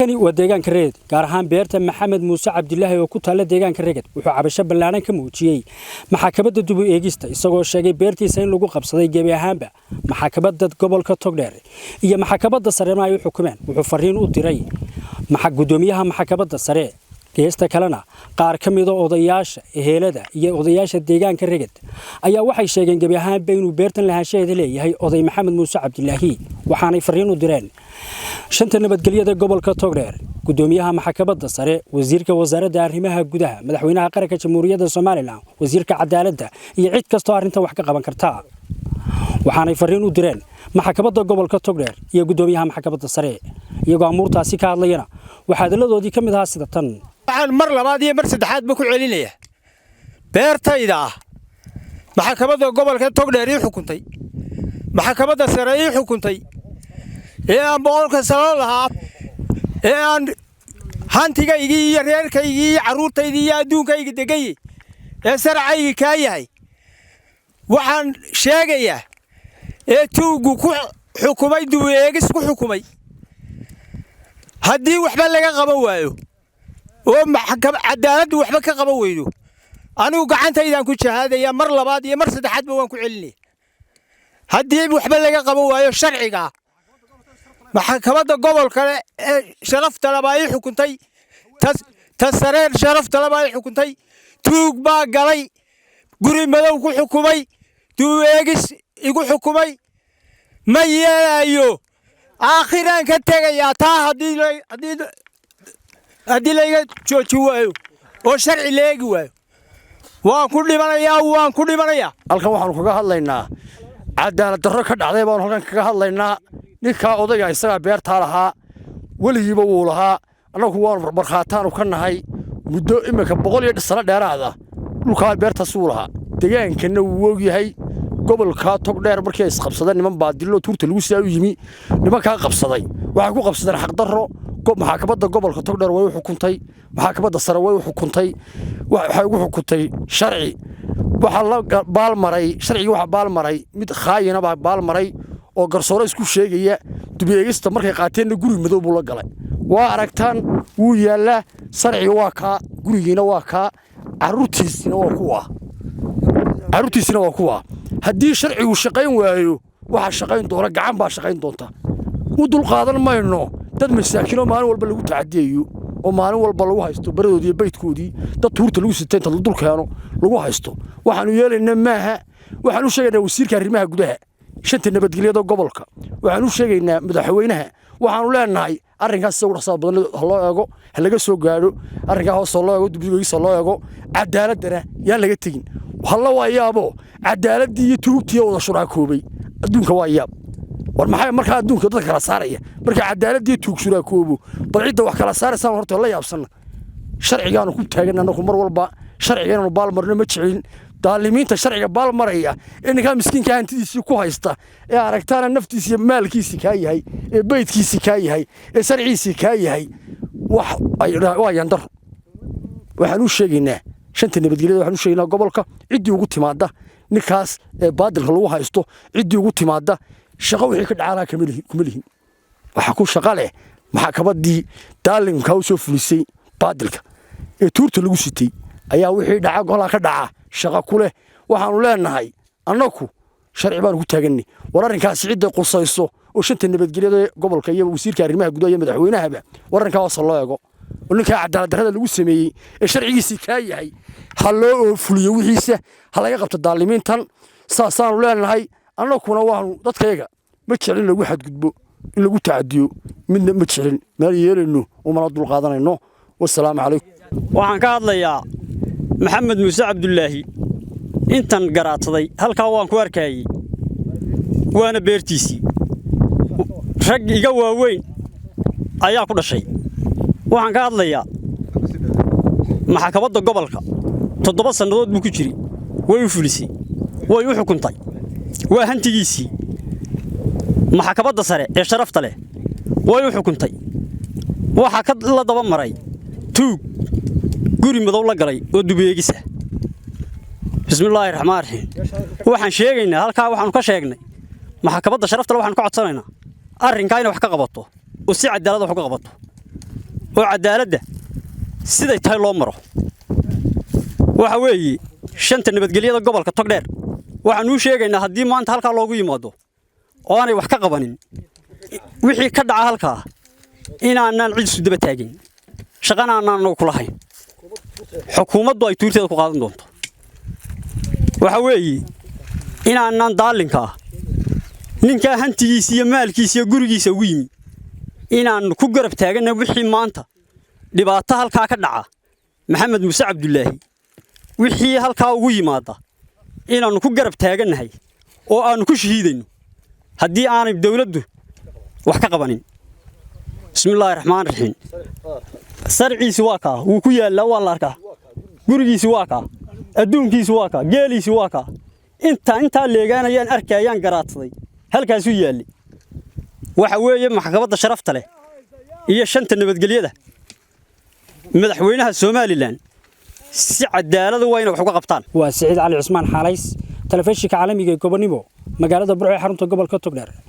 kani waa deegaanka Reed gaar ahaan beerta Maxamed Muuse Cabdilaahi oo ku taala deegaanka Reed wuxuu cabasho ballaaran ka muujiyay maxkamadda dib u eegista isagoo sheegay beertiisa in lagu qabsaday gebi ahaanba maxkamadda gobolka Togdheer iyo maxkamadda sare ay u xukumeen wuxuu fariin u diray gudoomiyaha maxkamadda sare geesta kalena qaar ka mid ah odayaasha ehelada iyo odayaasha deegaanka Reed ayaa waxay sheegeen gebi ahaanba inuu beertan lahaanshadeeda leeyahay oday Maxamed Muuse Cabdilaahi waxaanay fariin u direen shanta nabadgelyada gobolka Togdheer gudoomiyaha maxkamadda sare wasiirka wasaaradda arrimaha gudaha madaxweynaha qaranka jamhuuriyadda Soomaaliland wasiirka cadaaladda iyo cid kasta oo arrintan wax ka qaban karta waxaanay fariin u direen maxkamadda gobolka Togdheer iyo gudoomiyaha maxkamadda sare iyagoo amuurtaasi ka hadlayna waxa hadaladoodii ka mid ah sida tan waxaan mar labaad iyo mar saddexaad ba ku celinaya beertayda maxkamadda gobolka Togdheer ii xukuntay maxkamadda sare ii xukuntay aan boqolka sano lahaa aan hantigaygii iyo reerkaygii iyo carruurtaydii iyo adduunkaygii degay sarcaygii ka yahay waxaan sheegayaa tuugu ku xukumay duweegis ku xukumay haddii waxba laga qaban waayo oo cadaaladdu waxba ka qaban weydo anigu gacantaydaan ku jahaadaya mar labaad iyo mar saddexaadba waan ku celinay haddii waxba laga qaban waayo sharciga maxkamadda gobolka sharafta laba ay xukuntay tasareen sharafta laba ay xukuntay tuug baa galay guri madow ku xukumay duweegis igu xukumay ma yeelayo aakhiraan ka tagayaa taa haddii layga jooji waayo oo sharci leegi waayo waan ku dhimanayaa halkan waxaanu kaga hadlaynaa cadaalad darro ka dhacday baanu halkan kaga hadlaynaa ninka odayga isaga beerta lahaa waligiiba wuu lahaa annagu waan markhaataanu ka nahay muddo imika 100 sano dheeraad ah dhulka beerta suu lahaa deegaankana wuu og yahay gobolka Togdheer markii ay isqabsadeen niman baadilo tuurta lagu soo yimi nimanka qabsaday waxa ku qabsadeen xaq darro maxkamadda gobolka Togdheer way u xukuntay maxkamadda sare way u xukuntay waxay ugu xukuntay sharci waxa la baalmaray sharciga waxa baalmaray mid khaayina baa baalmaray oo garsoore isku sheegaya dubeegista markay qaateen guri madow buu la galay waa aragtaan wuu yaala sharciga waa ka gurigiina waa ka carruurtiisina waa kuwa haddii sharcigu shaqayn waayo waxa shaqayn doona gacan baa shaqayn doonta u dul qaadan mayno dad masaakiin oo maalin walba lagu tacadiyo oo maalin walba lagu haysto baradoodii iyo baydkoodii dad tuurta lagu sitay inta la dul keeno lagu haysto waxaanu yeelaynaa maaha waxaanu sheegaynaa wasiirka arrimaha gudaha shanta nabadgelyada gobolka waxaanu sheegaynaa madaxweynaha waxaanu leenahay arrinkaas soo dhaqso badan loo eego laga soo gaaro arrinka hoos loo eego dibadgiisa loo eego cadaaladana yaa laga tagin walla waa yaabo cadaaladii iyo tuugtii wada shuraakoobay adduunka waa yaab war maxay marka adduunka dad kala saaraya marka cadaaladii tuug shuraakoobo bal cidda wax kala saaraysan horta la yaabsan sharcigaanu ku taaganana mar walba sharcigeenu baalmarno ma jicin daalimiinta sharciga baalmaraya inka miskiinka hantidiisa ku haysta ee aragtaana naftiisa iyo maalkiisa ka yahay ee baydkiisa ka yahay ee sharciisa ka yahay wax ay yandar waxaanu sheegaynaa shanta nabadgelyada waxaanu sheegaynaa gobolka cidii ugu timaada ninkaas ee baadilka lagu haysto cidii ugu timaada shaqo wixii ka dhacaa kuma lihin waxa ku shaqo leh maxkamadii daalimka u soo fulisay baadilka ee tuurta lagu sitay ayaa wixii dhaca golaha ka dhaca shaqo ku leh waxaanu leenahay annagu sharci baan ku taaganay war arrinkaas cidda qusayso oo shanta nabadgelyada gobolka iyo wasiirka arrimaha gudaha iyo madaxweynahaba warankaas loo eego ninka cadaalad darrada lagu sameeyay ee sharcigiisa ka yahay ha loo fuliyo wixiisa ha laga qabto daalimiintan saasaanu leenahay annaguna waanu dadkayga ma jeclin lagu xadgudbo in lagu taadiyo midna ma jeclin meel yeelano oo mana dul qaadanayno wassalaamu calaykum waxaan ka hadlayaa Maxamed Muuse Cabdilaahi intan garaadsaday halka waan ku arkayay waana beertiisii rag iga waaweyn ayaa ku dhashay waxaan ka hadlayaa maxkamadda gobolka 7 sanadood buu ku jiray way u fulisay way u xukuntay waa hantigiisii maxkamadda sare ee sharafta leh way u xukuntay waxa ka la daba maray tuug guri madow la galay oo dubeegisa bismillaahir rahmaanir rahiim waxaan sheegaynaa halka waxaanu ka sheegnay maxkamadda sharafta leh waxaan ka codsanaynaa arrinka inay wax ka qabato oo si cadaalad wax ka qabato oo cadaaladda siday tahay loo maro waxa weeye shanta nabadgelyada gobolka Togdheer waxaan u sheegaynaa haddii maanta halka loogu yimaado oo aanay wax ka qabanin wixii ka dhaca halka inaanan cid isu daba taagin shaqana aanan ku lahayn xukuumaddu ay tuurteeda ku qaadan doonto waxa weeye inaanan daalinka ninka hantigiisa iyo maalkiisa iyo gurigiisa ugu yimi inaan ku garab taagana wixii maanta dhibaato halka ka dhaca maxamed muuse cabdullaahi wixii halka ugu yimaada inaan ku garab taaganahay oo aan ku shahiidayno haddii aanay dawladdu wax ka qabanin bismillaahir rahmaanir rahiim sarciisi waa ka uu ku yaala waa la arkaa gurigiisi waa ka adduunkiisi waa ka geeliisi waa ka inta leegaanayaan arkayaan garaadsaday halkaas uu yaali waxa weeye maxkamadda sharafta leh iyo shanta nabadgelyada madaxweynaha Soomaaliland si cadaalad ah wayna wax uga qabtaan waa Saciid Cali Cusmaan Xalays telefishinka caalamiga ee Gobonimo magaalada Burco ee xarunta gobolka Togdheer